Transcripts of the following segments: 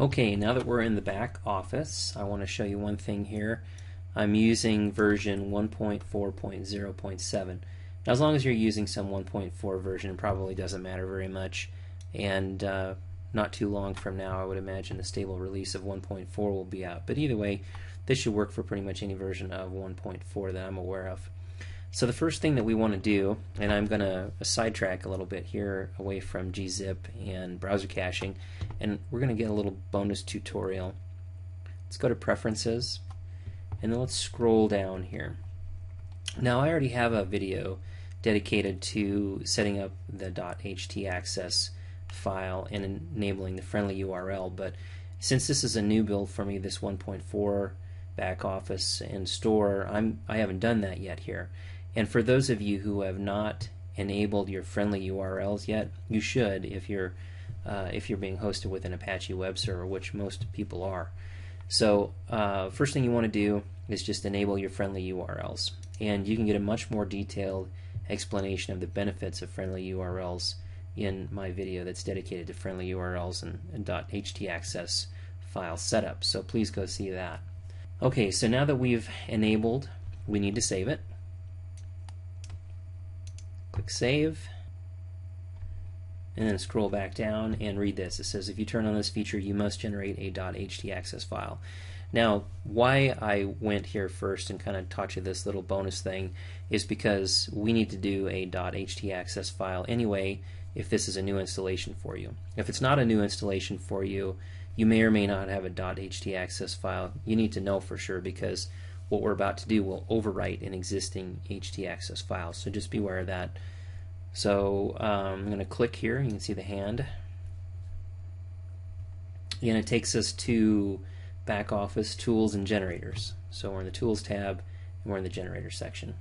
Okay, now that we're in the back office, I want to show you one thing here. I'm using version 1.4.0.7. Now, as long as you're using some 1.4 version, it probably doesn't matter very much. And not too long from now, I would imagine the stable release of 1.4 will be out. But either way, this should work for pretty much any version of 1.4 that I'm aware of. So the first thing that we want to do, and I'm going to sidetrack a little bit here away from GZIP and browser caching, and we're going to get a little bonus tutorial. Let's go to Preferences, and then let's scroll down here. Now I already have a video dedicated to setting up the .htaccess file and enabling the friendly URL, but since this is a new build for me, this 1.4 back office and store, I haven't done that yet here. And for those of you who have not enabled your friendly URLs yet, you should if you're being hosted with an Apache web server, which most people are. So first thing you want to do is just enable your friendly URLs, and you can get a much more detailed explanation of the benefits of friendly URLs in my video that's dedicated to friendly URLs and .htaccess file setup. So please go see that. Okay, so now that we've enabled, we need to save it. Click Save, and then scroll back down and read this. It says, if you turn on this feature, you must generate a .htaccess file. Now, why I went here first and kind of taught you this little bonus thing is because we need to do a .htaccess file anyway if this is a new installation for you. If it's not a new installation for you, you may or may not have a .htaccess file. You need to know for sure, because what we're about to do will overwrite an existing htaccess file, so just be aware of that. So I'm going to click here. You can see the hand, and it takes us to Back Office, Tools, and Generators. So we're in the Tools tab, and we're in the Generators section.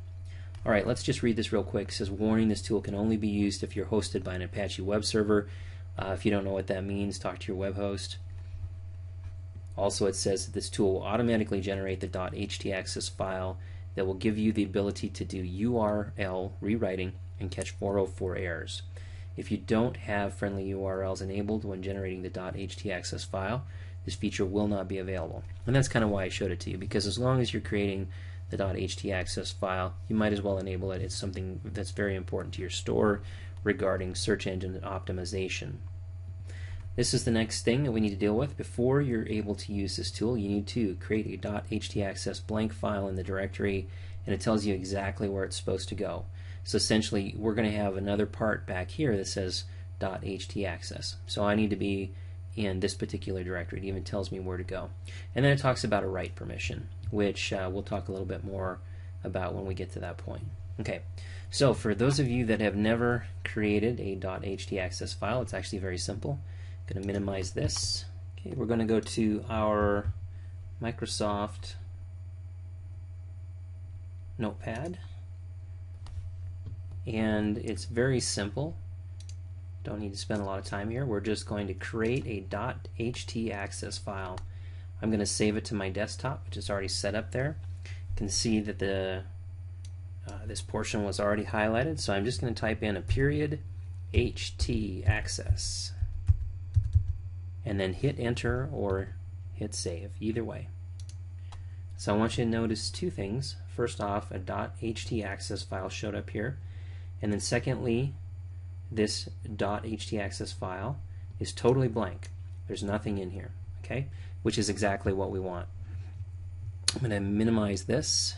Alright, let's just read this real quick. It says, warning, this tool can only be used if you're hosted by an Apache web server. If you don't know what that means, talk to your web host. Also, it says that this tool will automatically generate the .htaccess file that will give you the ability to do URL rewriting and catch 404 errors. If you don't have friendly URLs enabled when generating the .htaccess file, this feature will not be available. And that's kind of why I showed it to you, because as long as you're creating the .htaccess file, you might as well enable it. It's something that's very important to your store regarding search engine optimization. This is the next thing that we need to deal with. Before you're able to use this tool, you need to create a .htaccess blank file in the directory, and it tells you exactly where it's supposed to go. So essentially, we're going to have another part back here that says .htaccess. So I need to be in this particular directory. It even tells me where to go. And then it talks about a write permission, which we'll talk a little bit more about when we get to that point. Okay, so for those of you that have never created a .htaccess file, it's actually very simple. I'm going to minimize this. Okay, we're going to go to our Microsoft Notepad, and it's very simple. Don't need to spend a lot of time here. We're just going to create a .htaccess file. I'm going to save it to my desktop, which is already set up there. You can see that this portion was already highlighted, so I'm just going to type in a period htaccess and then hit enter or hit save, either way. So I want you to notice two things. First off, a .htaccess file showed up here, and then secondly, this .htaccess file is totally blank. There's nothing in here, okay? Which is exactly what we want. I'm going to minimize this,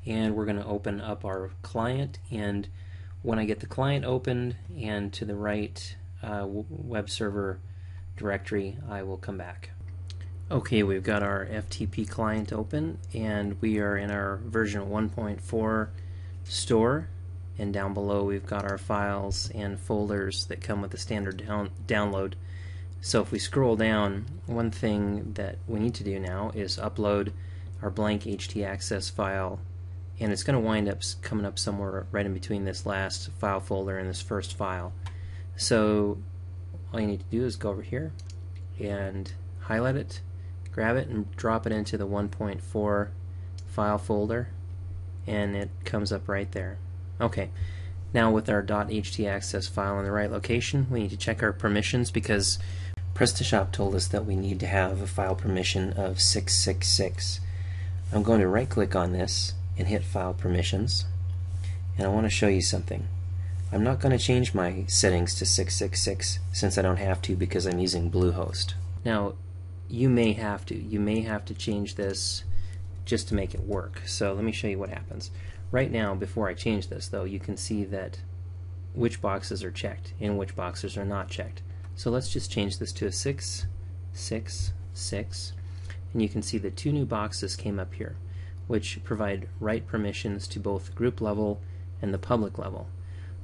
and we're going to open up our client, and when I get the client opened and to the right web server directory, I will come back. Okay, we've got our FTP client open, and we are in our version 1.4 store, and down below we've got our files and folders that come with the standard download. So if we scroll down, one thing that we need to do now is upload our blank htaccess file, and it's going to wind up coming up somewhere right in between this last file folder and this first file. So all you need to do is go over here and highlight it, grab it, and drop it into the 1.4 file folder, and it comes up right there. Okay, now with our .htaccess file in the right location, we need to check our permissions, because PrestaShop told us that we need to have a file permission of 666. I'm going to right click on this and hit File Permissions, and I want to show you something. I'm not going to change my settings to 666 since I don't have to because I'm using Bluehost. Now you may have to. You may have to change this just to make it work. So let me show you what happens. Right now, before I change this though, you can see that which boxes are checked and which boxes are not checked. So let's just change this to a 666, and you can see that two new boxes came up here which provide write permissions to both the group level and the public level.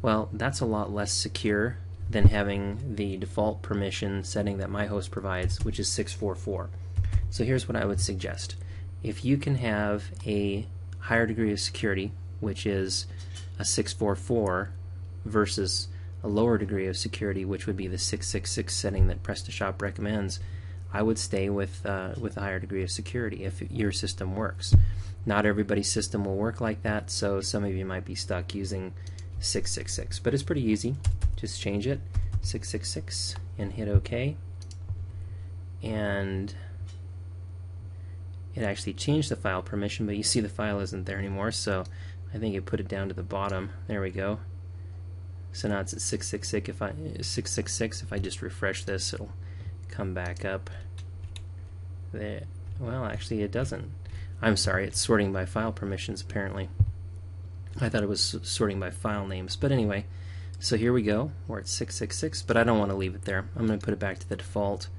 Well, that's a lot less secure than having the default permission setting that my host provides, which is 644. So here's what I would suggest. If you can have a higher degree of security, which is a 644 versus a lower degree of security, which would be the 666 setting that PrestaShop recommends, I would stay with a higher degree of security if your system works. Not everybody's system will work like that, so some of you might be stuck using 666, but it's pretty easy. Just change it 666 and hit OK, and it actually changed the file permission, but you see the file isn't there anymore, so I think it put it down to the bottom. There we go. So now it's at 666. If I just refresh this, it'll come back up there. Well, actually it doesn't. I'm sorry, it's sorting by file permissions apparently. I thought it was sorting by file names, but anyway, so here we go. We're at 666, but I don't want to leave it there. I'm going to put it back to the default,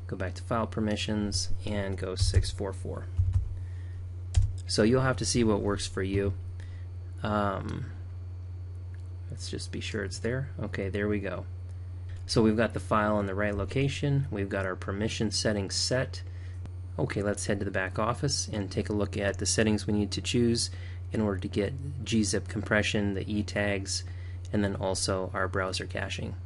go back to file permissions, and go 644. So you'll have to see what works for you. Let's just be sure it's there. Okay, there we go. So we've got the file in the right location. We've got our permission settings set. Okay, let's head to the back office and take a look at the settings we need to choose in order to get GZIP compression, the E tags, and then also our browser caching.